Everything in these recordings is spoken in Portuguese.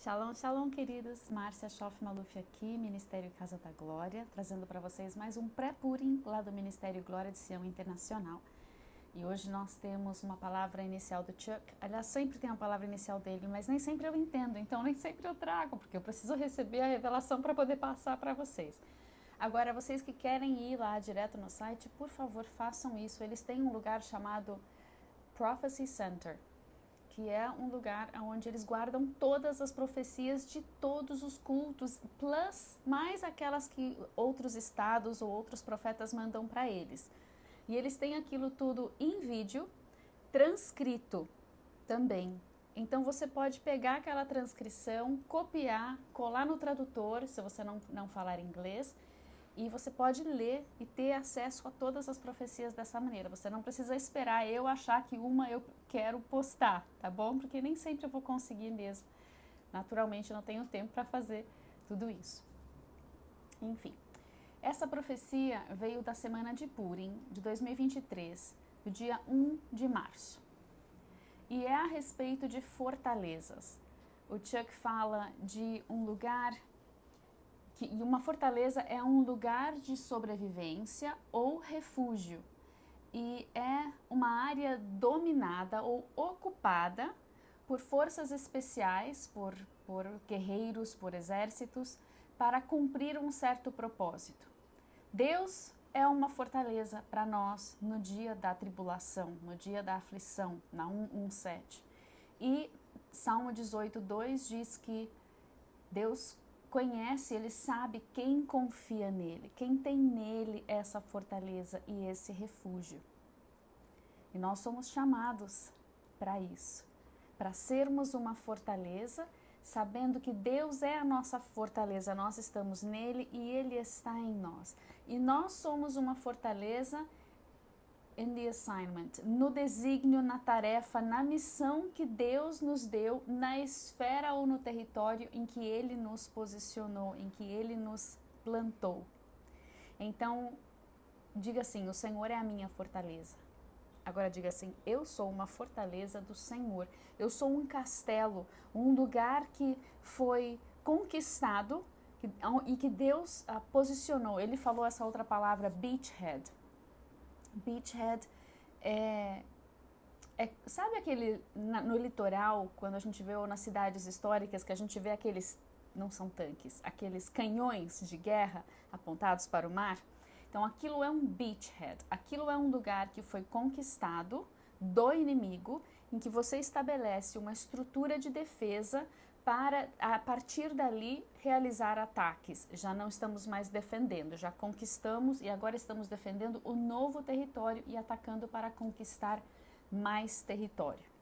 Shalom, shalom, queridos. Márcia Schoff Maluf aqui, Ministério Casa da Glória, trazendo para vocês mais um pré-Purim lá do Ministério Glória de Sião Internacional. E hoje nós temos uma palavra inicial do Chuck. Aliás, sempre tem uma palavra inicial dele, mas nem sempre eu entendo, então nem sempre eu trago, porque eu preciso receber a revelação para poder passar para vocês. Agora, vocês que querem ir lá direto no site, por favor, façam isso. Eles têm um lugar chamado Prophecy Center, que é um lugar onde eles guardam todas as profecias de todos os cultos, plus mais aquelas que outros estados ou outros profetas mandam para eles. E eles têm aquilo tudo em vídeo, transcrito também. Então você pode pegar aquela transcrição, copiar, colar no tradutor, se você não falar inglês, e você pode ler e ter acesso a todas as profecias dessa maneira. Você não precisa esperar eu achar que uma eu quero postar, tá bom? Porque nem sempre eu vou conseguir mesmo. Naturalmente, eu não tenho tempo para fazer tudo isso. Enfim, essa profecia veio da semana de Purim, de 2023, do dia 1 de março. E é a respeito de fortalezas. O Chuck fala de um lugar... E uma fortaleza é um lugar de sobrevivência ou refúgio e é uma área dominada ou ocupada por forças especiais, por guerreiros, por exércitos, para cumprir um certo propósito. Deus é uma fortaleza para nós no dia da tribulação, no dia da aflição, na 1:17. E Salmo 18:2 diz que Deus conhece, ele sabe quem confia nele, quem tem nele essa fortaleza e esse refúgio. E nós somos chamados para isso, para sermos uma fortaleza, sabendo que Deus é a nossa fortaleza, nós estamos nele e ele está em nós. E nós somos uma fortaleza in the assignment, no desígnio, na tarefa, na missão que Deus nos deu, na esfera ou no território em que Ele nos posicionou, em que Ele nos plantou. Então, diga assim, o Senhor é a minha fortaleza. Agora diga assim, eu sou uma fortaleza do Senhor. Eu sou um castelo, um lugar que foi conquistado e que Deus posicionou. Ele falou essa outra palavra, beachhead. Beachhead sabe aquele no litoral, quando a gente vê, ou nas cidades históricas, que a gente vê aqueles, não são tanques, aqueles canhões de guerra apontados para o mar? Então aquilo é um beachhead, aquilo é um lugar que foi conquistado do inimigo, em que você estabelece uma estrutura de defesa para, a partir dali, realizar ataques. Já não estamos mais defendendo, já conquistamos e agora estamos defendendo o novo território e atacando para conquistar mais território.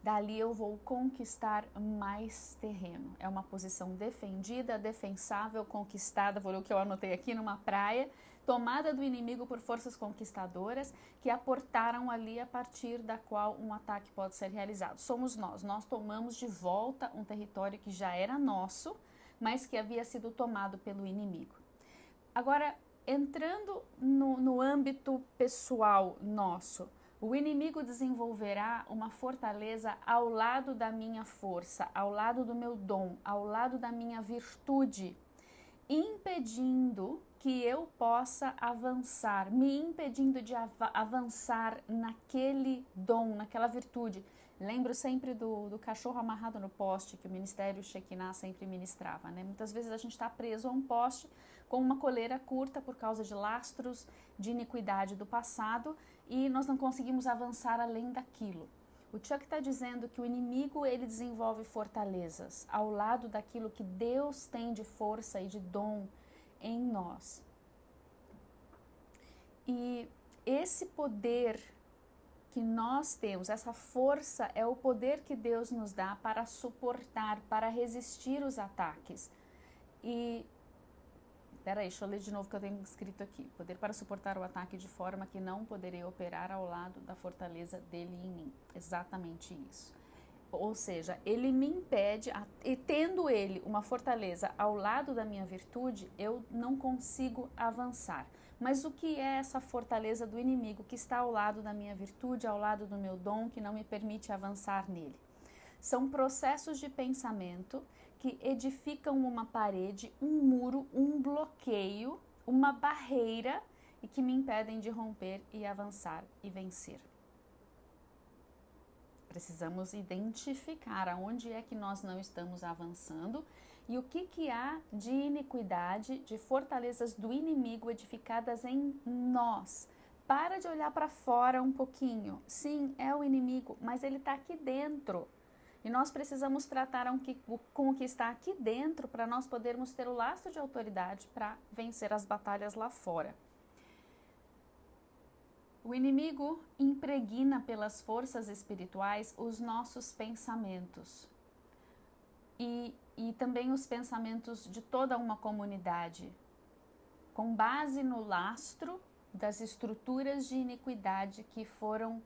Dali eu vou conquistar mais terreno. É uma posição defendida, defensável, conquistada, por o que eu anotei aqui, numa praia, tomada do inimigo por forças conquistadoras que aportaram ali a partir da qual um ataque pode ser realizado. Somos nós tomamos de volta um território que já era nosso, mas que havia sido tomado pelo inimigo. Agora, entrando no âmbito pessoal nosso, o inimigo desenvolverá uma fortaleza ao lado da minha força, ao lado do meu dom, ao lado da minha virtude, impedindo que eu possa avançar, me impedindo de avançar naquele dom, naquela virtude. Lembro sempre do cachorro amarrado no poste que o Ministério Shekinah sempre ministrava, né? Muitas vezes a gente está preso a um poste com uma coleira curta por causa de lastros de iniquidade do passado e nós não conseguimos avançar além daquilo. O Chuck está dizendo que o inimigo ele desenvolve fortalezas ao lado daquilo que Deus tem de força e de dom em nós. E esse poder que nós temos, essa força é o poder que Deus nos dá para suportar, para resistir os ataques. E peraí, deixa eu ler de novo o que eu tenho escrito aqui. Poder para suportar o ataque de forma que não poderei operar ao lado da fortaleza dele em mim. Exatamente isso. Ou seja, ele me impede, e tendo ele uma fortaleza ao lado da minha virtude, eu não consigo avançar. Mas o que é essa fortaleza do inimigo que está ao lado da minha virtude, ao lado do meu dom, que não me permite avançar nele? São processos de pensamento que edificam uma parede, um muro, um bloqueio, uma barreira e que me impedem de romper e avançar e vencer. Precisamos identificar aonde é que nós não estamos avançando e o que há de iniquidade, de fortalezas do inimigo edificadas em nós. Para de olhar para fora um pouquinho. Sim, é o inimigo, mas ele está aqui dentro. E nós precisamos tratar com o que está aqui dentro para nós podermos ter o lastro de autoridade para vencer as batalhas lá fora. O inimigo impregna pelas forças espirituais os nossos pensamentos e também os pensamentos de toda uma comunidade, com base no lastro das estruturas de iniquidade que foram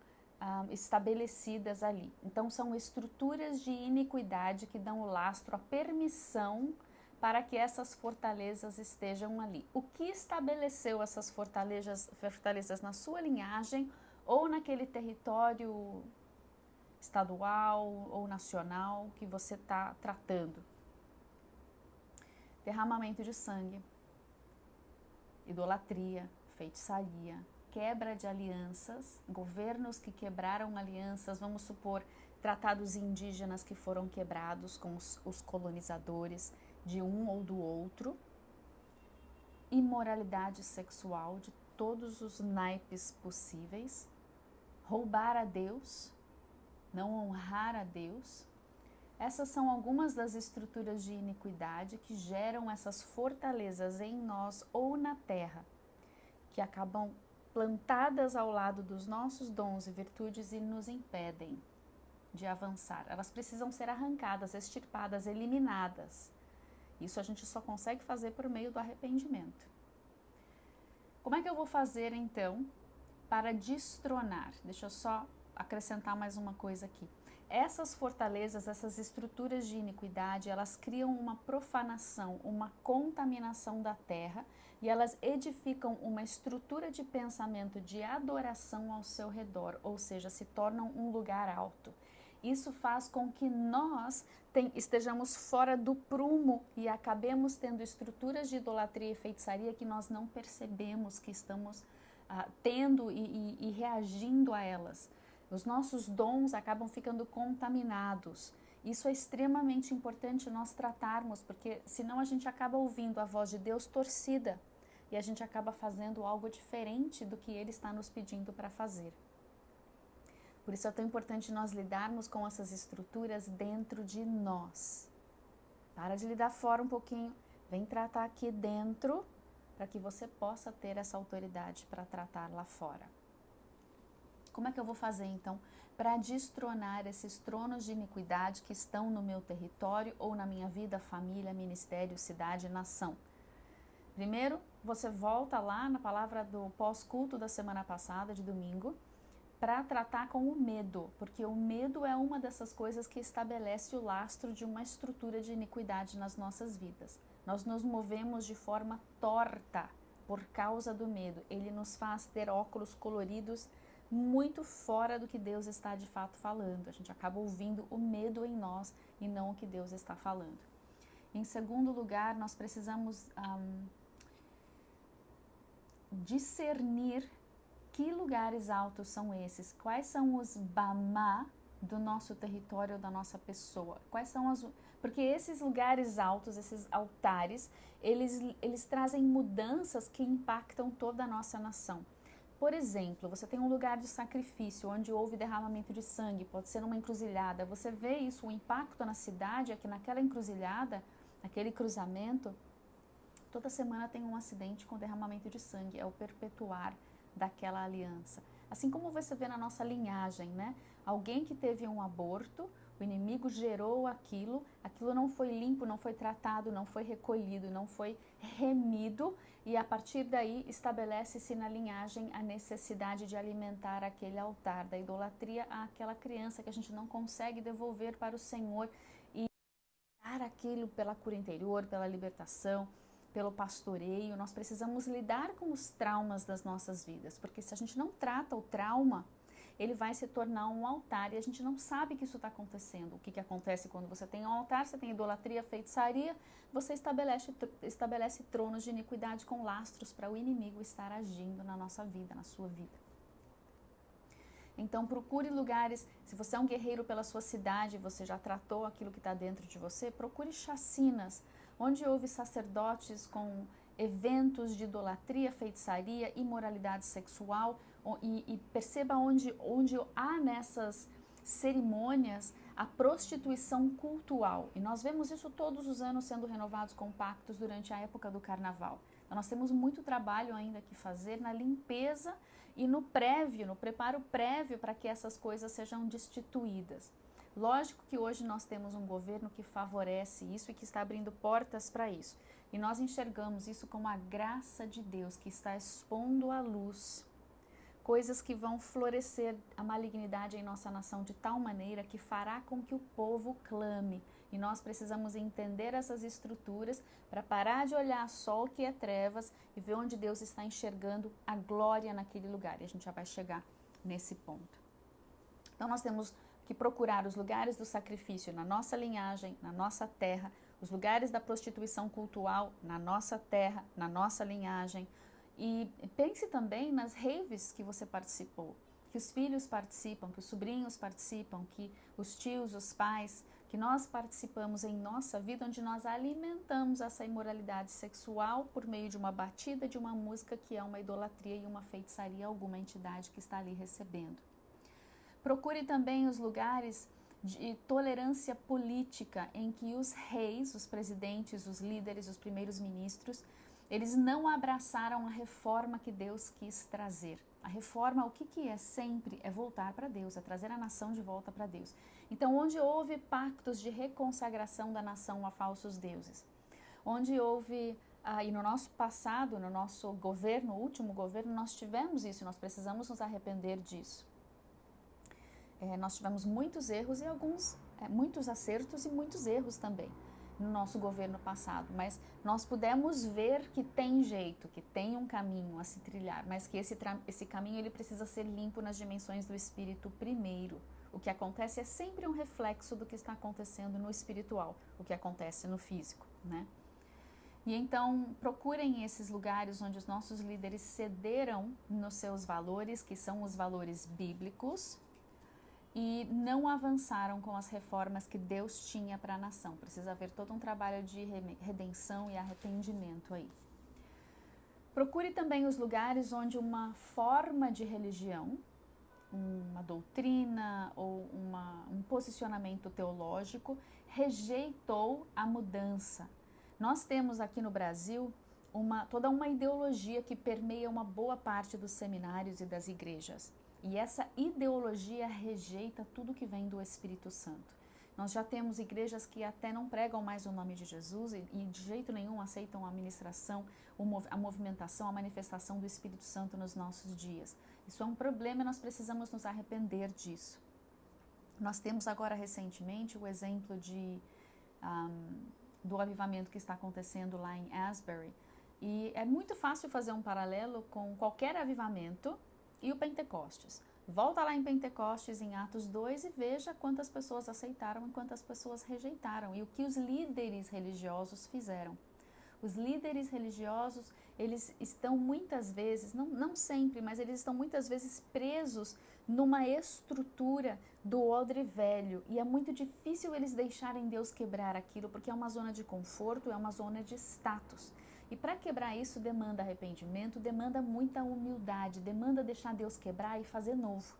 estabelecidas ali. Então, são estruturas de iniquidade que dão o lastro, a permissão para que essas fortalezas estejam ali. O que estabeleceu essas fortalezas na sua linhagem ou naquele território estadual ou nacional que você está tratando? Derramamento de sangue, idolatria, feitiçaria, quebra de alianças, governos que quebraram alianças, vamos supor, tratados indígenas que foram quebrados com os colonizadores de um ou do outro, imoralidade sexual de todos os naipes possíveis, roubar a Deus, não honrar a Deus. Essas são algumas das estruturas de iniquidade que geram essas fortalezas em nós ou na terra, que acabam plantadas ao lado dos nossos dons e virtudes e nos impedem de avançar. Elas precisam ser arrancadas, extirpadas, eliminadas. Isso a gente só consegue fazer por meio do arrependimento. Como é que eu vou fazer então para destronar? Deixa eu só acrescentar mais uma coisa aqui. Essas fortalezas, essas estruturas de iniquidade, elas criam uma profanação, uma contaminação da terra e elas edificam uma estrutura de pensamento de adoração ao seu redor, ou seja, se tornam um lugar alto. Isso faz com que nós estejamos fora do prumo e acabemos tendo estruturas de idolatria e feitiçaria que nós não percebemos que estamos tendo e reagindo a elas. Os nossos dons acabam ficando contaminados. Isso é extremamente importante nós tratarmos, porque senão a gente acaba ouvindo a voz de Deus torcida e a gente acaba fazendo algo diferente do que Ele está nos pedindo para fazer. Por isso é tão importante nós lidarmos com essas estruturas dentro de nós. Para de lidar fora um pouquinho, vem tratar aqui dentro para que você possa ter essa autoridade para tratar lá fora. Como é que eu vou fazer então para destronar esses tronos de iniquidade que estão no meu território ou na minha vida, família, ministério, cidade, nação? Primeiro, você volta lá na palavra do pós-culto da semana passada, de domingo, para tratar com o medo, porque o medo é uma dessas coisas que estabelece o lastro de uma estrutura de iniquidade nas nossas vidas. Nós nos movemos de forma torta por causa do medo. Ele nos faz ter óculos coloridos muito fora do que Deus está de fato falando. A gente acaba ouvindo o medo em nós e não o que Deus está falando. Em segundo lugar, nós precisamos discernir que lugares altos são esses, quais são os bamá do nosso território, da nossa pessoa, quais são porque esses lugares altos, esses altares, eles trazem mudanças que impactam toda a nossa nação. Por exemplo, você tem um lugar de sacrifício, onde houve derramamento de sangue, pode ser uma encruzilhada, você vê isso, o impacto na cidade é que naquela encruzilhada, naquele cruzamento, toda semana tem um acidente com derramamento de sangue, é o perpetuar daquela aliança. Assim como você vê na nossa linhagem, né? Alguém que teve um aborto, o inimigo gerou aquilo não foi limpo, não foi tratado, não foi recolhido, não foi remido e a partir daí estabelece-se na linhagem a necessidade de alimentar aquele altar da idolatria àquela criança que a gente não consegue devolver para o Senhor e dar aquilo pela cura interior, pela libertação, pelo pastoreio. Nós precisamos lidar com os traumas das nossas vidas, porque se a gente não trata o trauma, ele vai se tornar um altar e a gente não sabe que isso está acontecendo. O que acontece quando você tem um altar? Você tem idolatria, feitiçaria, você estabelece tronos de iniquidade com lastros para o inimigo estar agindo na nossa vida, na sua vida. Então procure lugares, se você é um guerreiro pela sua cidade, você já tratou aquilo que está dentro de você, procure chacinas, onde houve sacerdotes com eventos de idolatria, feitiçaria, imoralidade sexual, e perceba onde há nessas cerimônias a prostituição cultural. E nós vemos isso todos os anos sendo renovados com pactos durante a época do carnaval. Então nós temos muito trabalho ainda que fazer na limpeza e no preparo prévio para que essas coisas sejam destituídas. Lógico que hoje nós temos um governo que favorece isso e que está abrindo portas para isso. E nós enxergamos isso como a graça de Deus que está expondo à luz coisas que vão florescer a malignidade em nossa nação de tal maneira que fará com que o povo clame. E nós precisamos entender essas estruturas para parar de olhar só o que é trevas e ver onde Deus está enxergando a glória naquele lugar. E a gente já vai chegar nesse ponto. Então nós temos que procurar os lugares do sacrifício na nossa linhagem, na nossa terra, os lugares da prostituição cultural na nossa terra, na nossa linhagem. E pense também nas raves que você participou, que os filhos participam, que os sobrinhos participam, que os tios, os pais, que nós participamos em nossa vida, onde nós alimentamos essa imoralidade sexual por meio de uma batida de uma música que é uma idolatria e uma feitiçaria a alguma entidade que está ali recebendo. Procure também os lugares de tolerância política em que os reis, os presidentes, os líderes, os primeiros ministros, eles não abraçaram a reforma que Deus quis trazer. A reforma, o que é sempre? É voltar para Deus, é trazer a nação de volta para Deus. Então, onde houve pactos de reconsagração da nação a falsos deuses, onde houve, e no nosso passado, no nosso governo, último governo, nós tivemos isso, nós precisamos nos arrepender disso. Nós tivemos muitos erros e muitos acertos e muitos erros também no nosso governo passado, mas nós pudemos ver que tem jeito, que tem um caminho a se trilhar, mas que esse caminho ele precisa ser limpo nas dimensões do espírito primeiro. O que acontece é sempre um reflexo do que está acontecendo no espiritual, o que acontece no físico, né? E então procurem esses lugares onde os nossos líderes cederam nos seus valores, que são os valores bíblicos, e não avançaram com as reformas que Deus tinha para a nação. Precisa haver todo um trabalho de redenção e arrependimento aí. Procure também os lugares onde uma forma de religião, uma doutrina ou um posicionamento teológico rejeitou a mudança. Nós temos aqui no Brasil toda uma ideologia que permeia uma boa parte dos seminários e das igrejas. E essa ideologia rejeita tudo que vem do Espírito Santo. Nós já temos igrejas que até não pregam mais o nome de Jesus e de jeito nenhum aceitam a ministração, a movimentação, a manifestação do Espírito Santo nos nossos dias. Isso é um problema e nós precisamos nos arrepender disso. Nós temos agora recentemente o exemplo do avivamento que está acontecendo lá em Asbury. E é muito fácil fazer um paralelo com qualquer avivamento e o Pentecostes. Volta lá em Pentecostes, em Atos 2, e veja quantas pessoas aceitaram e quantas pessoas rejeitaram. E o que os líderes religiosos fizeram. Os líderes religiosos, eles estão muitas vezes, não sempre, mas eles estão muitas vezes presos numa estrutura do odre velho. E é muito difícil eles deixarem Deus quebrar aquilo, porque é uma zona de conforto, é uma zona de status. E para quebrar isso demanda arrependimento, demanda muita humildade, demanda deixar Deus quebrar e fazer novo.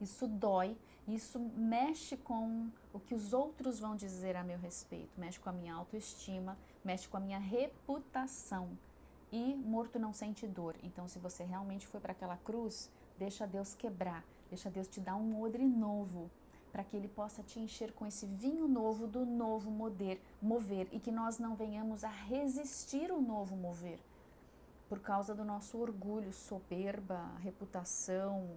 Isso dói, isso mexe com o que os outros vão dizer a meu respeito, mexe com a minha autoestima, mexe com a minha reputação. E morto não sente dor. Então, se você realmente foi para aquela cruz, deixa Deus quebrar, deixa Deus te dar um odre novo, para que Ele possa te encher com esse vinho novo do novo mover, e que nós não venhamos a resistir ao novo mover, por causa do nosso orgulho, soberba, reputação,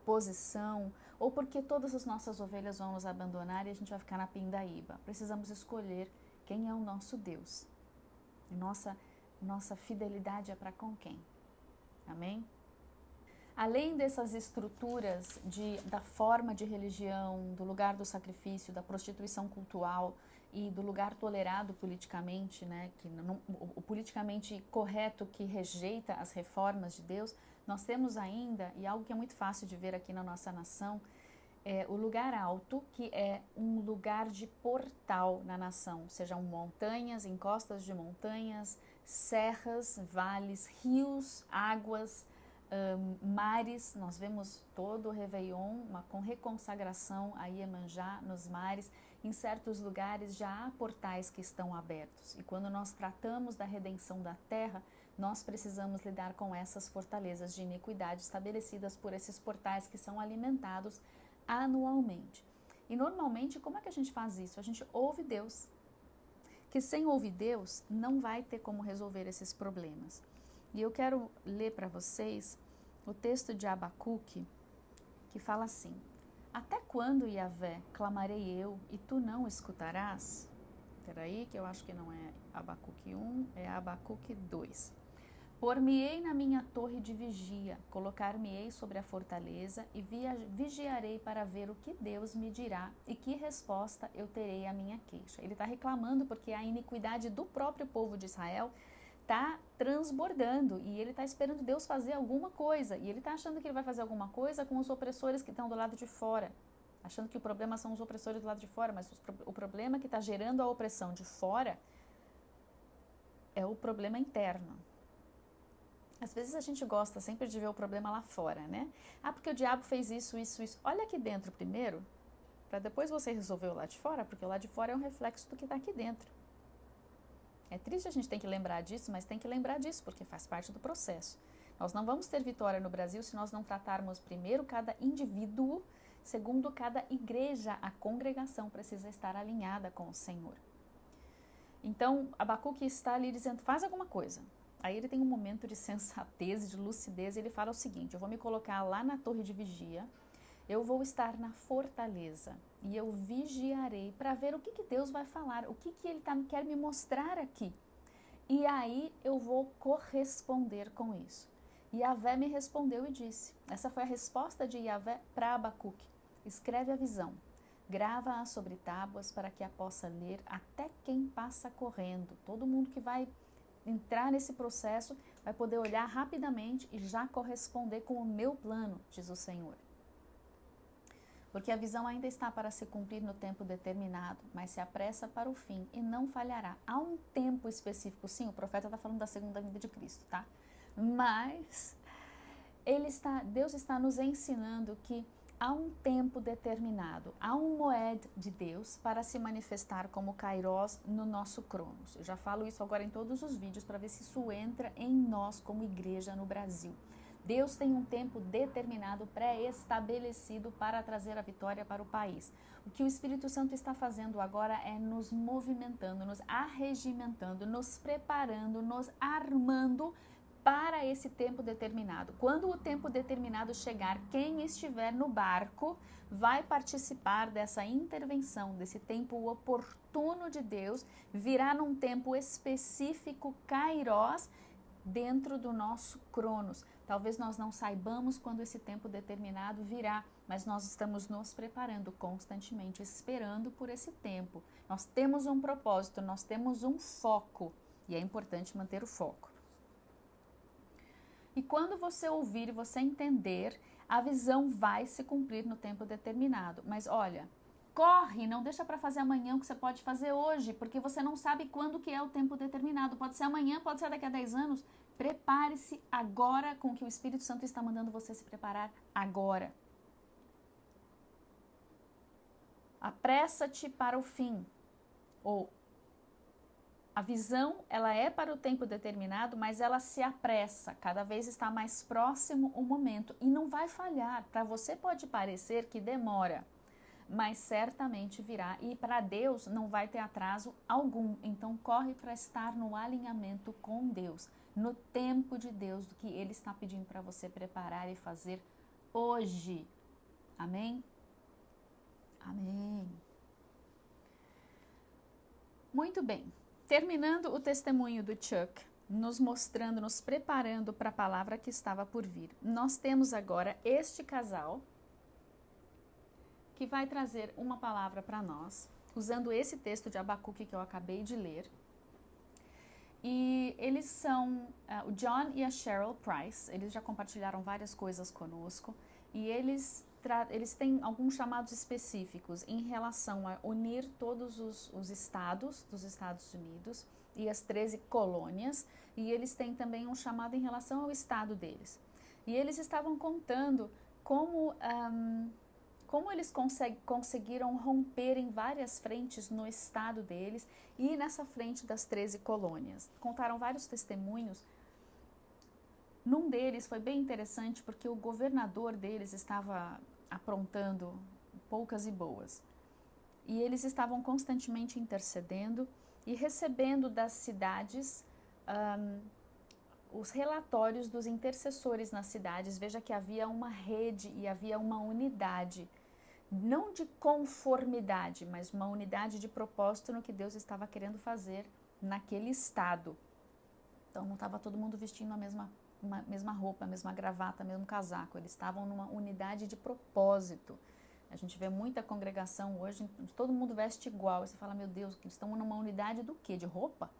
posição, ou porque todas as nossas ovelhas vão nos abandonar e a gente vai ficar na pindaíba. Precisamos escolher quem é o nosso Deus. Nossa fidelidade é para com quem? Amém? Além dessas estruturas da forma de religião, do lugar do sacrifício, da prostituição cultural e do lugar tolerado politicamente, né, o politicamente correto que rejeita as reformas de Deus, nós temos ainda, e algo que é muito fácil de ver aqui na nossa nação, o lugar alto, que é um lugar de portal na nação, sejam montanhas, encostas de montanhas, serras, vales, rios, águas, mares. Nós vemos todo o Réveillon com reconsagração a Iemanjá nos mares. Em certos lugares já há portais que estão abertos, e quando nós tratamos da redenção da terra, nós precisamos lidar com essas fortalezas de iniquidade estabelecidas por esses portais que são alimentados anualmente. E normalmente, como é que a gente faz isso? A gente ouve Deus, que sem ouvir Deus não vai ter como resolver esses problemas. E eu quero ler para vocês o texto de Abacuque, que fala assim: até quando, Yahvé, clamarei eu e tu não escutarás? Espera aí, que eu acho que não é Abacuque 1, é Abacuque 2. Por-me-ei na minha torre de vigia, colocar-me-ei sobre a fortaleza e vigiarei para ver o que Deus me dirá e que resposta eu terei à minha queixa. Ele está reclamando porque a iniquidade do próprio povo de Israel está transbordando e ele está esperando Deus fazer alguma coisa. E ele está achando que ele vai fazer alguma coisa com os opressores que estão do lado de fora, achando que o problema são os opressores do lado de fora, mas o problema que está gerando a opressão de fora é o problema interno. Às vezes a gente gosta sempre de ver o problema lá fora, né? Ah, porque o diabo fez isso, isso, isso. Olha aqui dentro primeiro, para depois você resolver o lado de fora, porque o lado de fora é um reflexo do que está aqui dentro. É triste a gente ter que lembrar disso, mas tem que lembrar disso, porque faz parte do processo. Nós não vamos ter vitória no Brasil se nós não tratarmos primeiro cada indivíduo, segundo cada igreja, a congregação precisa estar alinhada com o Senhor. Então, Abacuque está ali dizendo, faz alguma coisa. Aí ele tem um momento de sensatez, de lucidez, e ele fala o seguinte: eu vou me colocar lá na torre de vigia, eu vou estar na fortaleza e eu vigiarei para ver o que Deus vai falar, o que ele quer me mostrar aqui. E aí eu vou corresponder com isso. E Yahvé me respondeu e disse, essa foi a resposta de Yahvé para Abacuque: escreve a visão, grava-a sobre tábuas para que a possa ler até quem passa correndo. Todo mundo que vai entrar nesse processo vai poder olhar rapidamente e já corresponder com o meu plano, diz o Senhor. Porque a visão ainda está para se cumprir no tempo determinado, mas se apressa para o fim e não falhará. Há um tempo específico, sim, o profeta está falando da segunda vinda de Cristo, tá? Mas Deus está nos ensinando que há um tempo determinado, há um moed de Deus para se manifestar como Kairos no nosso Cronos. Eu já falo isso agora em todos os vídeos para ver se isso entra em nós como igreja no Brasil. Deus tem um tempo determinado, pré-estabelecido para trazer a vitória para o país. O que o Espírito Santo está fazendo agora é nos movimentando, nos arregimentando, nos preparando, nos armando para esse tempo determinado. Quando o tempo determinado chegar, quem estiver no barco vai participar dessa intervenção, desse tempo oportuno de Deus, virá num tempo específico, Kairos, dentro do nosso Cronos. Talvez nós não saibamos quando esse tempo determinado virá, mas nós estamos nos preparando constantemente, esperando por esse tempo. Nós temos um propósito, nós temos um foco, e é importante manter o foco. E quando você ouvir e você entender, a visão vai se cumprir no tempo determinado. Mas olha, corre, não deixa para fazer amanhã o que você pode fazer hoje, porque você não sabe quando que é o tempo determinado. Pode ser amanhã, pode ser daqui a 10 anos. Prepare-se agora com o que o Espírito Santo está mandando você se preparar agora. Apressa-te para o fim. Ou a visão, ela é para o tempo determinado, mas ela se apressa, cada vez está mais próximo o momento e não vai falhar. Para você pode parecer que demora, mas certamente virá e para Deus não vai ter atraso algum. Então corre para estar no alinhamento com Deus, no tempo de Deus, do que Ele está pedindo para você preparar e fazer hoje. Amém? Amém. Muito bem. Terminando o testemunho do Chuck, nos mostrando, nos preparando para a palavra que estava por vir. Nós temos agora este casal que vai trazer uma palavra para nós, usando esse texto de Abacuque que eu acabei de ler. E eles são o John e a Cheryl Price. Eles já compartilharam várias coisas conosco e eles têm alguns chamados específicos em relação a unir todos os estados dos Estados Unidos e as 13 colônias, e eles têm também um chamado em relação ao estado deles. E eles estavam contando como eles conseguiram romper em várias frentes no estado deles e nessa frente das 13 colônias. Contaram vários testemunhos. Num deles foi bem interessante porque o governador deles estava aprontando poucas e boas. E eles estavam constantemente intercedendo e recebendo das cidades os relatórios dos intercessores nas cidades. Veja que havia uma rede e havia uma unidade, não de conformidade, mas uma unidade de propósito no que Deus estava querendo fazer naquele estado. Então não estava todo mundo vestindo a mesma roupa, a mesma gravata, o mesmo casaco. Eles estavam numa unidade de propósito. A gente vê muita congregação hoje, todo mundo veste igual. E você fala, meu Deus, eles estão numa unidade do quê? De roupa?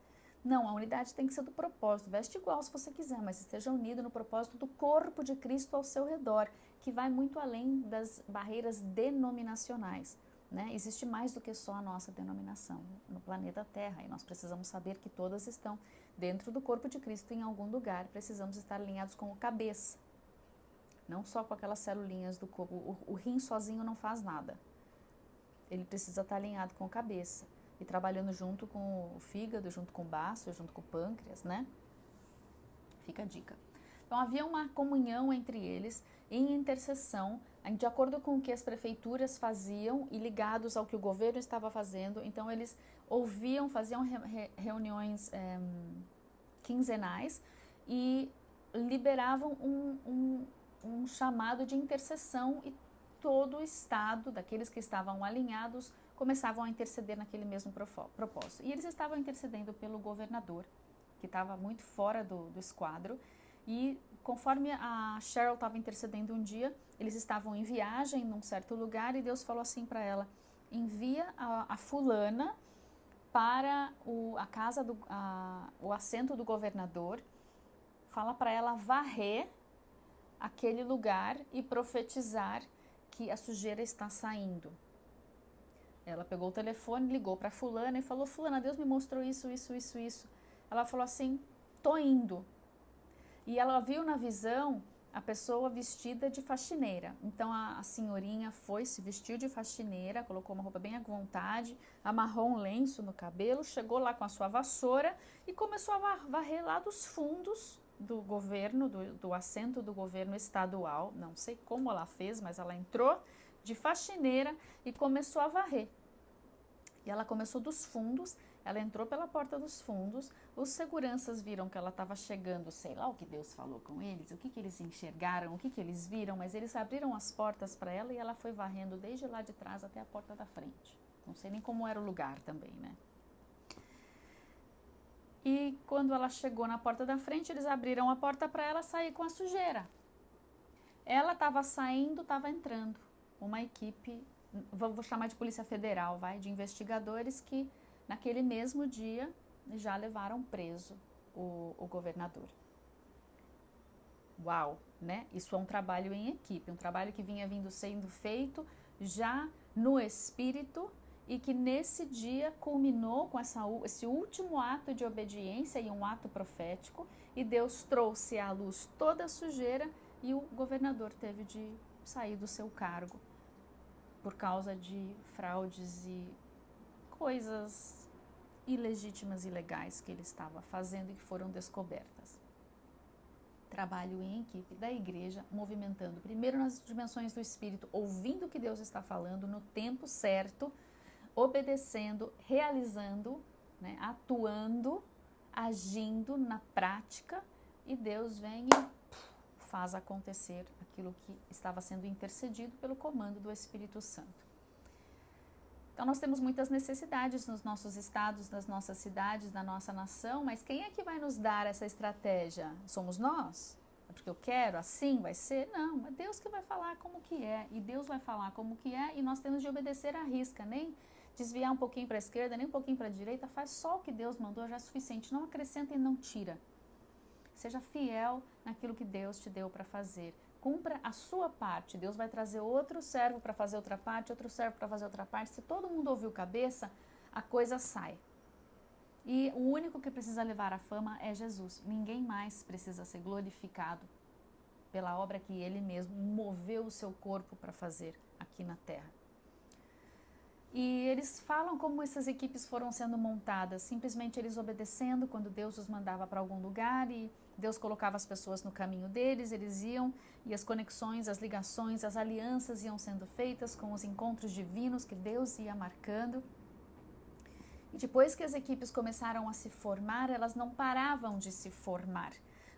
Não, a unidade tem que ser do propósito. Veste igual se você quiser, mas esteja unido no propósito do corpo de Cristo ao seu redor, que vai muito além das barreiras denominacionais. Né? Existe mais do que só a nossa denominação no planeta Terra, e nós precisamos saber que todas estão dentro do corpo de Cristo em algum lugar. Precisamos estar alinhados com o cabeça, não só com aquelas celulinhas do corpo. O rim sozinho não faz nada. Ele precisa estar alinhado com a cabeça e trabalhando junto com o fígado, junto com o baço, junto com o pâncreas, né? Fica a dica. Então havia uma comunhão entre eles em intercessão, de acordo com o que as prefeituras faziam e ligados ao que o governo estava fazendo. Então eles ouviam, faziam reuniões quinzenais e liberavam um chamado de intercessão, e todo o estado, daqueles que estavam alinhados, começavam a interceder naquele mesmo propósito. E eles estavam intercedendo pelo governador, que estava muito fora do esquadro, e conforme a Cheryl estava intercedendo um dia, eles estavam em viagem num certo lugar, e Deus falou assim para ela, envia a fulana para a casa, o assento do governador, fala para ela varrer aquele lugar e profetizar que a sujeira está saindo. Ela pegou o telefone, ligou para fulana e falou, fulana, Deus me mostrou isso. Ela falou assim, tô indo. E ela viu na visão a pessoa vestida de faxineira. Então a senhorinha se vestiu de faxineira, colocou uma roupa bem à vontade, amarrou um lenço no cabelo, chegou lá com a sua vassoura e começou a varrer lá dos fundos do governo, do assento do governo estadual. Não sei como ela fez, mas ela entrou de faxineira e começou a varrer. E ela começou dos fundos, ela entrou pela porta dos fundos, os seguranças viram que ela estava chegando, sei lá o que Deus falou com eles, o que eles enxergaram, o que eles viram, mas eles abriram as portas para ela e ela foi varrendo desde lá de trás até a porta da frente. Não sei nem como era o lugar também, né? E quando ela chegou na porta da frente, eles abriram a porta para ela sair com a sujeira. Ela estava saindo, estava entrando. Uma equipe, vou chamar de Polícia Federal, de investigadores que naquele mesmo dia já levaram preso o governador. Uau, né? Isso é um trabalho em equipe, um trabalho que vinha sendo feito já no Espírito, e que nesse dia culminou com esse último ato de obediência e um ato profético, e Deus trouxe à luz toda a sujeira e o governador teve de sair do seu cargo por causa de fraudes e coisas ilegítimas e ilegais que ele estava fazendo e que foram descobertas. Trabalho em equipe da igreja, movimentando primeiro nas dimensões do Espírito, ouvindo o que Deus está falando no tempo certo, obedecendo, realizando, né, atuando, agindo na prática, e Deus vem e faz acontecer aquilo que estava sendo intercedido pelo comando do Espírito Santo. Então nós temos muitas necessidades nos nossos estados, nas nossas cidades, na nossa nação, mas quem é que vai nos dar essa estratégia? Somos nós? É porque eu quero, assim vai ser? Não, é Deus que vai falar como que é, e Deus vai falar como que é, e nós temos de obedecer à risca, nem desviar um pouquinho para a esquerda, nem um pouquinho para a direita, faz só o que Deus mandou, já é suficiente, não acrescenta e não tira. Seja fiel naquilo que Deus te deu para fazer. Cumpra a sua parte. Deus vai trazer outro servo para fazer outra parte, outro servo para fazer outra parte. Se todo mundo ouvir o cabeça, a coisa sai. E o único que precisa levar a fama é Jesus. Ninguém mais precisa ser glorificado pela obra que Ele mesmo moveu o seu corpo para fazer aqui na terra. E eles falam como essas equipes foram sendo montadas, simplesmente eles obedecendo quando Deus os mandava para algum lugar e Deus colocava as pessoas no caminho deles, eles iam e as conexões, as ligações, as alianças iam sendo feitas com os encontros divinos que Deus ia marcando. E depois que as equipes começaram a se formar, elas não paravam de se formar,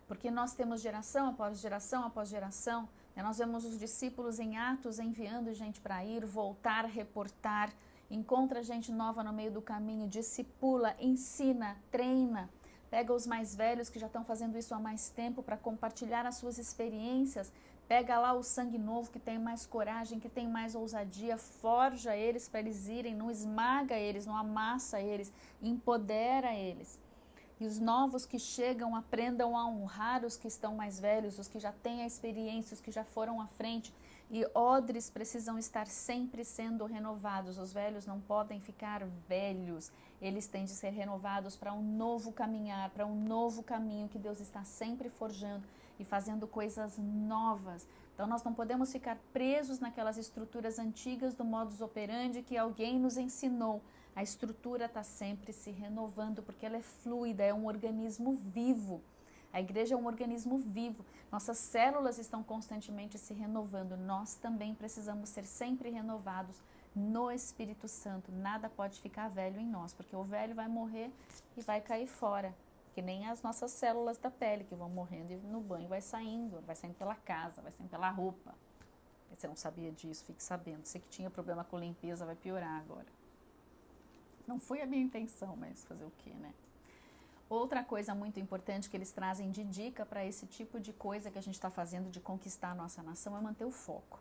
porque nós temos geração após geração após geração, né? Nós vemos os discípulos em Atos enviando gente para ir, voltar, reportar, encontra gente nova no meio do caminho, discipula, ensina, treina, pega os mais velhos que já estão fazendo isso há mais tempo para compartilhar as suas experiências, pega lá o sangue novo que tem mais coragem, que tem mais ousadia, forja eles para eles irem, não esmaga eles, não amassa eles, empodera eles. E os novos que chegam aprendam a honrar os que estão mais velhos, os que já têm a experiência, os que já foram à frente. E odres precisam estar sempre sendo renovados. Os velhos não podem ficar velhos. Eles têm de ser renovados para um novo caminhar, para um novo caminho que Deus está sempre forjando e fazendo coisas novas. Então nós não podemos ficar presos naquelas estruturas antigas do modus operandi que alguém nos ensinou. A estrutura está sempre se renovando porque ela é fluida, é um organismo vivo. A igreja é um organismo vivo. Nossas células estão constantemente se renovando. Nós também precisamos ser sempre renovados no Espírito Santo. Nada pode ficar velho em nós, porque o velho vai morrer e vai cair fora. Que nem as nossas células da pele que vão morrendo e no banho vai saindo pela casa, vai saindo pela roupa. Você não sabia disso, fique sabendo. Você que tinha problema com limpeza vai piorar agora. Não foi a minha intenção, mas fazer o quê, né? Outra coisa muito importante que eles trazem de dica para esse tipo de coisa que a gente está fazendo de conquistar a nossa nação é manter o foco.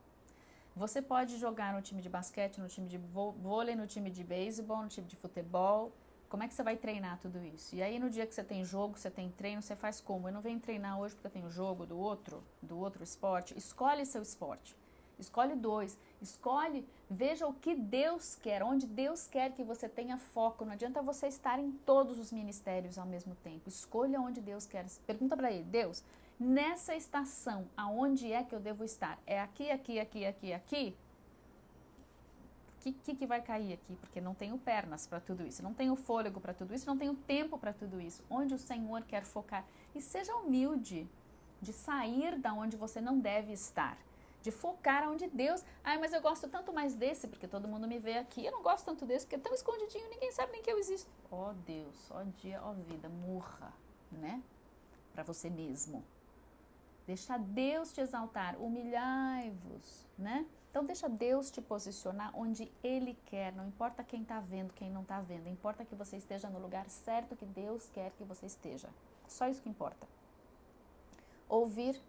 Você pode jogar no time de basquete, no time de vôlei, no time de beisebol, no time de futebol. Como é que você vai treinar tudo isso? E aí no dia que você tem jogo, você tem treino, você faz como? Eu não venho treinar hoje porque eu tenho jogo do outro esporte. Escolhe seu esporte. Escolhe 2, veja o que Deus quer, onde Deus quer que você tenha foco. Não adianta você estar em todos os ministérios ao mesmo tempo. Escolha onde Deus quer. Pergunta para Ele, Deus, nessa estação, aonde é que eu devo estar? É aqui, aqui, aqui, aqui, aqui? O que vai cair aqui? Porque não tenho pernas para tudo isso, não tenho fôlego para tudo isso, não tenho tempo para tudo isso. Onde o Senhor quer focar? E seja humilde de sair da onde você não deve estar. De focar onde Deus... mas eu gosto tanto mais desse, porque todo mundo me vê aqui. Eu não gosto tanto desse, porque é tão escondidinho, ninguém sabe nem que eu existo. Ó Deus, ó dia, ó vida, morra, né? Para você mesmo. Deixa Deus te exaltar, humilhai-vos, né? Então deixa Deus te posicionar onde Ele quer. Não importa quem está vendo, quem não está vendo. Importa que você esteja no lugar certo que Deus quer que você esteja. Só isso que importa. Ouvir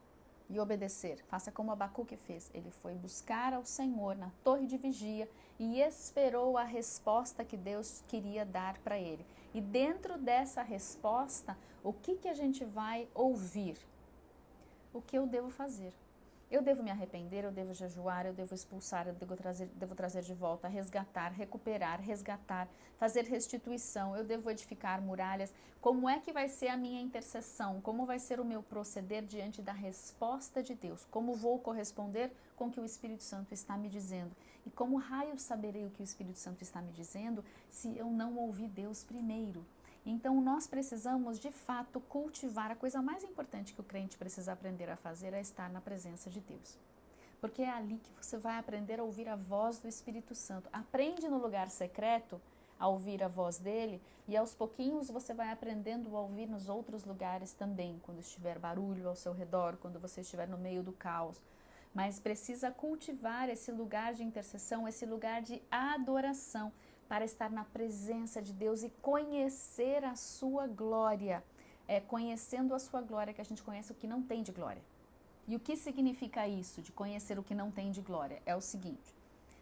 e obedecer. Faça como Abacuque fez. Ele foi buscar ao Senhor na torre de vigia e esperou a resposta que Deus queria dar para ele. E dentro dessa resposta, o que a gente vai ouvir? O que eu devo fazer? Eu devo me arrepender, eu devo jejuar, eu devo expulsar, eu devo trazer de volta, resgatar, recuperar, resgatar, fazer restituição, eu devo edificar muralhas. Como é que vai ser a minha intercessão? Como vai ser o meu proceder diante da resposta de Deus? Como vou corresponder com o que o Espírito Santo está me dizendo? E como raio saberei o que o Espírito Santo está me dizendo se eu não ouvir Deus primeiro? Então, nós precisamos, de fato, cultivar. A coisa mais importante que o crente precisa aprender a fazer é estar na presença de Deus. Porque é ali que você vai aprender a ouvir a voz do Espírito Santo. Aprende no lugar secreto a ouvir a voz dele e aos pouquinhos você vai aprendendo a ouvir nos outros lugares também, quando estiver barulho ao seu redor, quando você estiver no meio do caos. mas precisa cultivar esse lugar de intercessão, esse lugar de adoração, para estar na presença de Deus e conhecer a sua glória. É conhecendo a sua glória que a gente conhece o que não tem de glória. E o que significa isso, de conhecer o que não tem de glória? É o seguinte: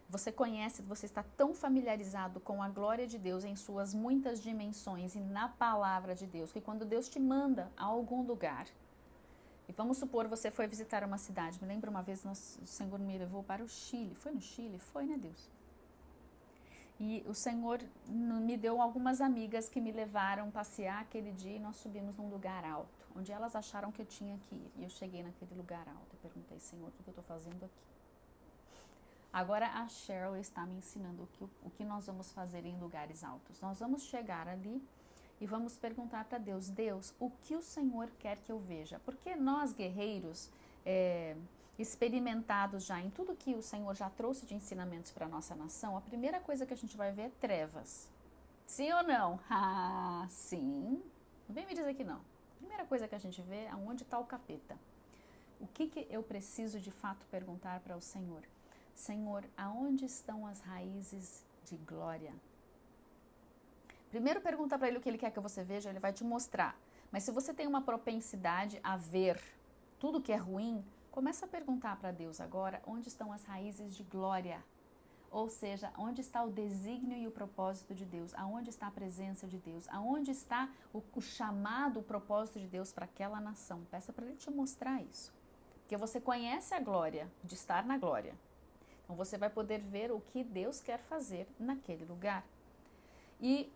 você conhece, você está tão familiarizado com a glória de Deus em suas muitas dimensões e na palavra de Deus, que quando Deus te manda a algum lugar, e vamos supor você foi visitar uma cidade, me lembro uma vez o Senhor me levou para o Chile, foi no Chile? Foi, né, Deus? E o Senhor me deu algumas amigas que me levaram passear aquele dia e nós subimos num lugar alto, onde elas acharam que eu tinha que ir. E eu cheguei naquele lugar alto e perguntei: Senhor, o que eu estou fazendo aqui? Agora a Cheryl está me ensinando o que nós vamos fazer em lugares altos. Nós vamos chegar ali e vamos perguntar para Deus: Deus, o que o Senhor quer que eu veja? Porque nós, guerreiros, experimentados já em tudo que o Senhor já trouxe de ensinamentos para a nossa nação, a primeira coisa que a gente vai ver é trevas. Sim ou não? Ah, sim. Não vem me dizer que não. A primeira coisa que a gente vê é onde está o capeta. O que eu preciso de fato perguntar para o Senhor? Senhor, aonde estão as raízes de glória? Primeiro pergunta para ele o que ele quer que você veja, ele vai te mostrar. Mas se você tem uma propensidade a ver tudo que é ruim, começa a perguntar para Deus agora onde estão as raízes de glória. Ou seja, onde está o desígnio e o propósito de Deus? Aonde está a presença de Deus? Aonde está o chamado, o propósito de Deus para aquela nação? Peça para ele te mostrar isso. Porque você conhece a glória de estar na glória. Então você vai poder ver o que Deus quer fazer naquele lugar. E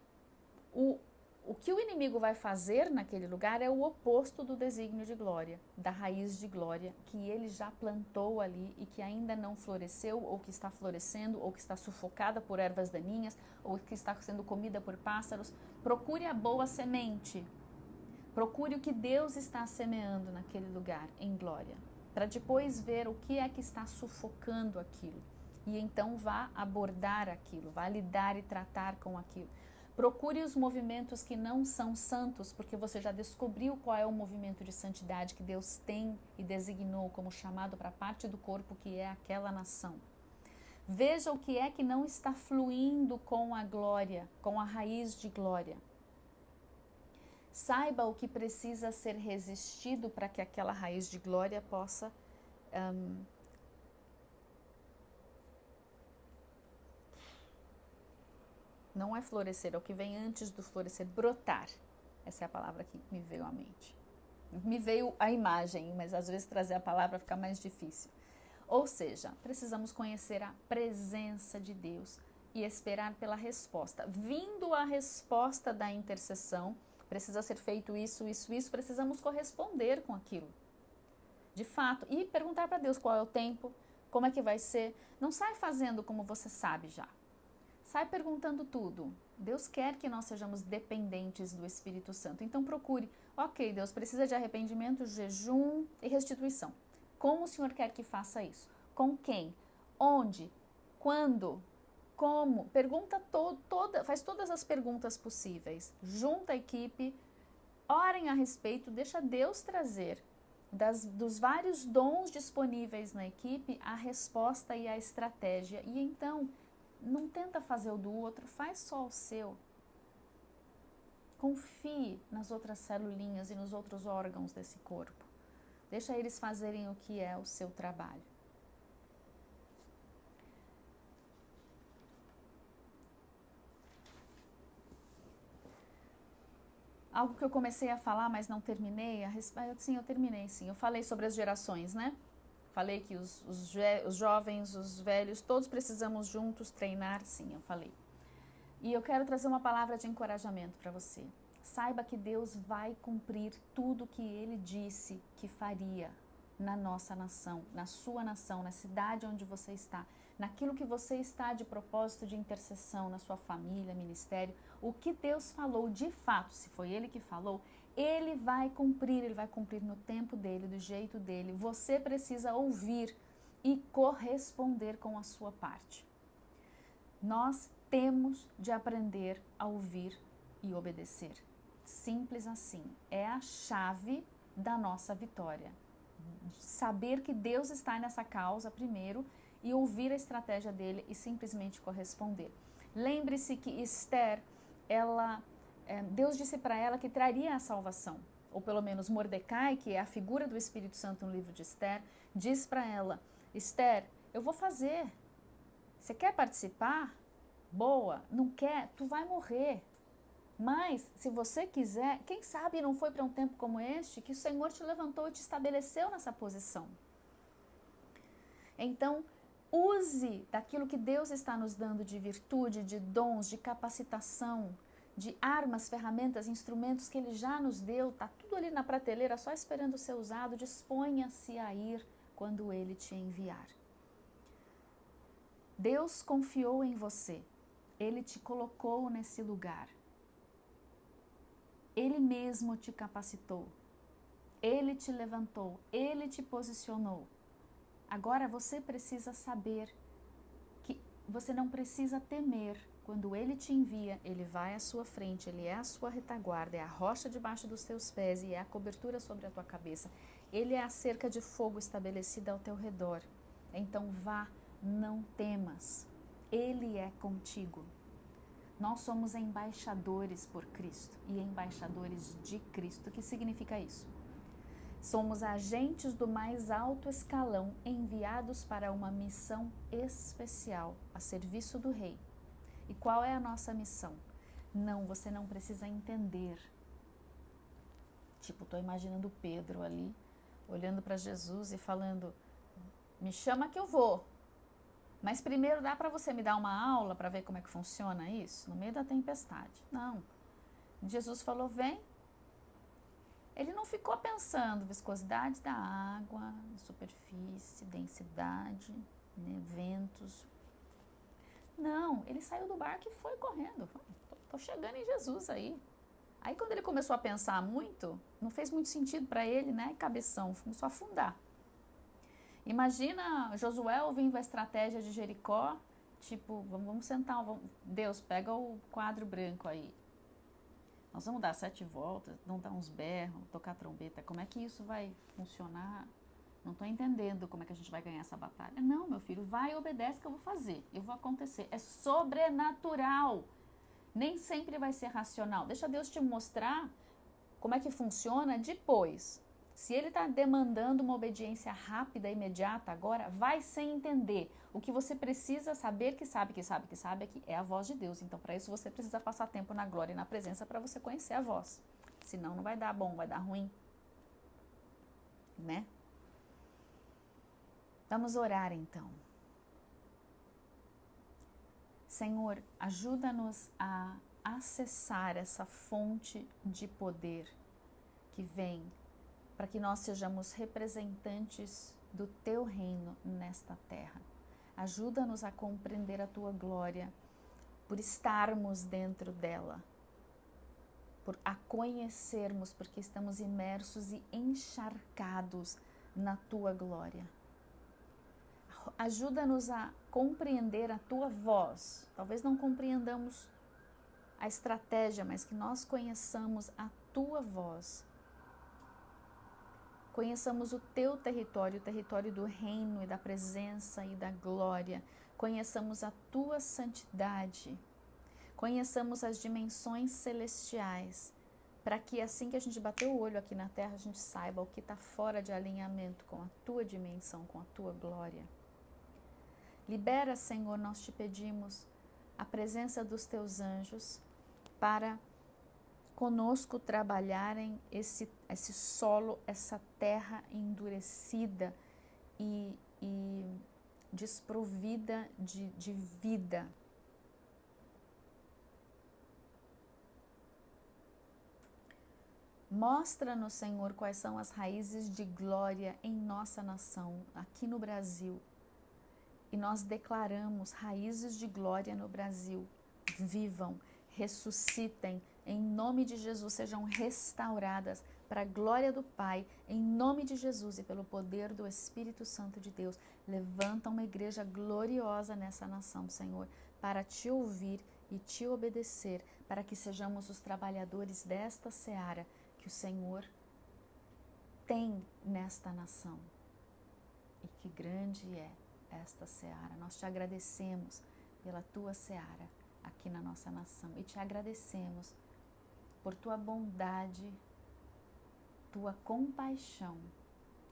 o que o inimigo vai fazer naquele lugar é o oposto do desígnio de glória, da raiz de glória que ele já plantou ali e que ainda não floresceu, ou que está florescendo, ou que está sufocada por ervas daninhas, ou que está sendo comida por pássaros. Procure a boa semente. Procure o que Deus está semeando naquele lugar em glória, para depois ver o que é que está sufocando aquilo. E então vá abordar aquilo, vá lidar e tratar com aquilo. Procure os movimentos que não são santos, porque você já descobriu qual é o movimento de santidade que Deus tem e designou como chamado para parte do corpo que é aquela nação. Veja o que é que não está fluindo com a glória, com a raiz de glória. Saiba o que precisa ser resistido para que aquela raiz de glória possa não é florescer, é o que vem antes do florescer, brotar. Essa é a palavra que me veio à mente. Me veio a imagem, mas às vezes trazer a palavra fica mais difícil. Ou seja, precisamos conhecer a presença de Deus e esperar pela resposta. Vindo a resposta da intercessão, precisa ser feito isso, precisamos corresponder com aquilo. De fato, e perguntar para Deus qual é o tempo, como é que vai ser. Não sai fazendo como você sabe já. Sai perguntando tudo. Deus quer que nós sejamos dependentes do Espírito Santo. Então procure. Ok, Deus, precisa de arrependimento, jejum e restituição. Como o Senhor quer que faça isso? Com quem? Onde? Quando? Como? Pergunta faz todas as perguntas possíveis. Junta a equipe, orem a respeito, deixa Deus trazer dos vários dons disponíveis na equipe a resposta e a estratégia. E então, não tenta fazer o do outro, faz só o seu. Confie nas outras celulinhas e nos outros órgãos desse corpo. Deixa eles fazerem o que é o seu trabalho. Algo que eu comecei a falar, mas não terminei, sim, eu terminei, sim. Eu falei sobre as gerações, né? Falei que os jovens, os velhos, todos precisamos juntos treinar, sim, eu falei. E eu quero trazer uma palavra de encorajamento para você. Saiba que Deus vai cumprir tudo que Ele disse que faria na nossa nação, na sua nação, na cidade onde você está, naquilo que você está de propósito de intercessão, na sua família, ministério. O que Deus falou de fato, se foi Ele que falou, Ele vai cumprir no tempo dele, do jeito dele. Você precisa ouvir e corresponder com a sua parte. Nós temos de aprender a ouvir e obedecer. Simples assim. É a chave da nossa vitória. saber que Deus está nessa causa primeiro e ouvir a estratégia dele e simplesmente corresponder. Lembre-se que Esther, Deus disse para ela que traria a salvação, ou pelo menos Mordecai, que é a figura do Espírito Santo no livro de Esther, diz para ela: Esther, eu vou fazer. Você quer participar? Boa. Não quer? Tu vai morrer. Mas, se você quiser, quem sabe não foi para um tempo como este que o Senhor te levantou e te estabeleceu nessa posição. Então, use daquilo que Deus está nos dando de virtude, de dons, de capacitação, de armas, ferramentas, instrumentos que Ele já nos deu. Está tudo ali na prateleira, só esperando ser usado. Disponha-se a ir quando Ele te enviar. Deus confiou em você. Ele te colocou nesse lugar. Ele mesmo te capacitou. Ele te levantou. Ele te posicionou. Agora você precisa saber que você não precisa temer. Quando Ele te envia, Ele vai à sua frente, Ele é a sua retaguarda, é a rocha debaixo dos teus pés e é a cobertura sobre a tua cabeça. Ele é a cerca de fogo estabelecida ao teu redor. Então vá, não temas. Ele é contigo. Nós somos embaixadores por Cristo e embaixadores de Cristo. O que significa isso? Somos agentes do mais alto escalão enviados para uma missão especial a serviço do Rei. E qual é a nossa missão? Não, você não precisa entender. Tipo, estou imaginando Pedro ali, olhando para Jesus e falando: me chama que eu vou. Mas primeiro dá para você me dar uma aula para ver como é que funciona isso? No meio da tempestade. Não. Jesus falou: vem. Ele não ficou pensando viscosidade da água, superfície, densidade, né, ventos. Não, ele saiu do barco e foi correndo. Tô chegando em Jesus aí. Aí quando ele começou a pensar muito, não fez muito sentido para ele, né? Cabeção, começou a afundar. Imagina Josué ouvindo a estratégia de Jericó, tipo, vamos sentar, Deus, pega o quadro branco aí. Nós vamos dar 7 voltas, vamos dar uns berros, tocar trombeta. Como é que isso vai funcionar? Não estou entendendo como é que a gente vai ganhar essa batalha. Não, meu filho, vai e obedece que eu vou fazer. Eu vou acontecer. É sobrenatural. Nem sempre vai ser racional. Deixa Deus te mostrar como é que funciona depois. Se Ele está demandando uma obediência rápida, imediata agora, vai sem entender. O que você precisa saber é que é a voz de Deus. Então, para isso, você precisa passar tempo na glória e na presença para você conhecer a voz. Senão, não vai dar bom, vai dar ruim. Né? Vamos orar, então. Senhor, ajuda-nos a acessar essa fonte de poder que vem para que nós sejamos representantes do Teu reino nesta terra. Ajuda-nos a compreender a Tua glória, por estarmos dentro dela, por a conhecermos, porque estamos imersos e encharcados na Tua glória. Ajuda-nos a compreender a Tua voz. Talvez não compreendamos a estratégia, mas que nós conheçamos a Tua voz. Conheçamos o Teu território, o território do reino e da presença e da glória. Conheçamos a Tua santidade. Conheçamos as dimensões celestiais, para que assim que a gente bater o olho aqui na terra, a gente saiba o que está fora de alinhamento com a Tua dimensão, com a Tua glória. Libera, Senhor, nós te pedimos a presença dos Teus anjos para conosco trabalharem esse solo, essa terra endurecida e desprovida de vida. Mostra-nos, Senhor, quais são as raízes de glória em nossa nação, aqui no Brasil. E nós declaramos raízes de glória no Brasil. Vivam, ressuscitem, em nome de Jesus, sejam restauradas para a glória do Pai, em nome de Jesus e pelo poder do Espírito Santo de Deus. Levanta uma igreja gloriosa nessa nação, Senhor, para te ouvir e te obedecer, para que sejamos os trabalhadores desta seara que o Senhor tem nesta nação. E que grande é esta seara. Nós te agradecemos pela tua seara aqui na nossa nação e te agradecemos por tua bondade, tua compaixão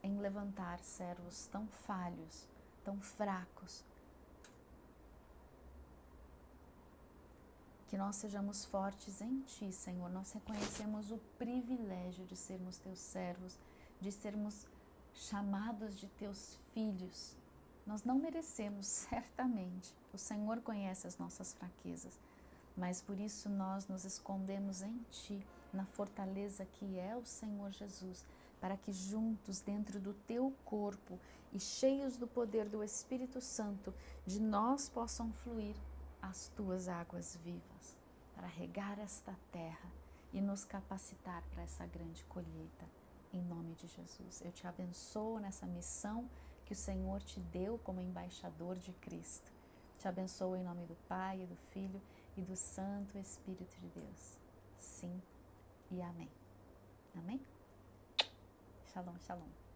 em levantar servos tão falhos, tão fracos. Que nós sejamos fortes em Ti, Senhor. Nós reconhecemos o privilégio de sermos Teus servos, de sermos chamados de Teus filhos. Nós não merecemos, certamente. O Senhor conhece as nossas fraquezas, mas por isso nós nos escondemos em Ti, na fortaleza que é o Senhor Jesus, para que juntos, dentro do Teu corpo e cheios do poder do Espírito Santo, de nós possam fluir as Tuas águas vivas, para regar esta terra e nos capacitar para essa grande colheita. Em nome de Jesus, eu te abençoo nessa missão que o Senhor te deu como embaixador de Cristo. Te abençoo em nome do Pai, do Filho e do Santo Espírito de Deus. Sim e amém. Amém? Shalom, shalom.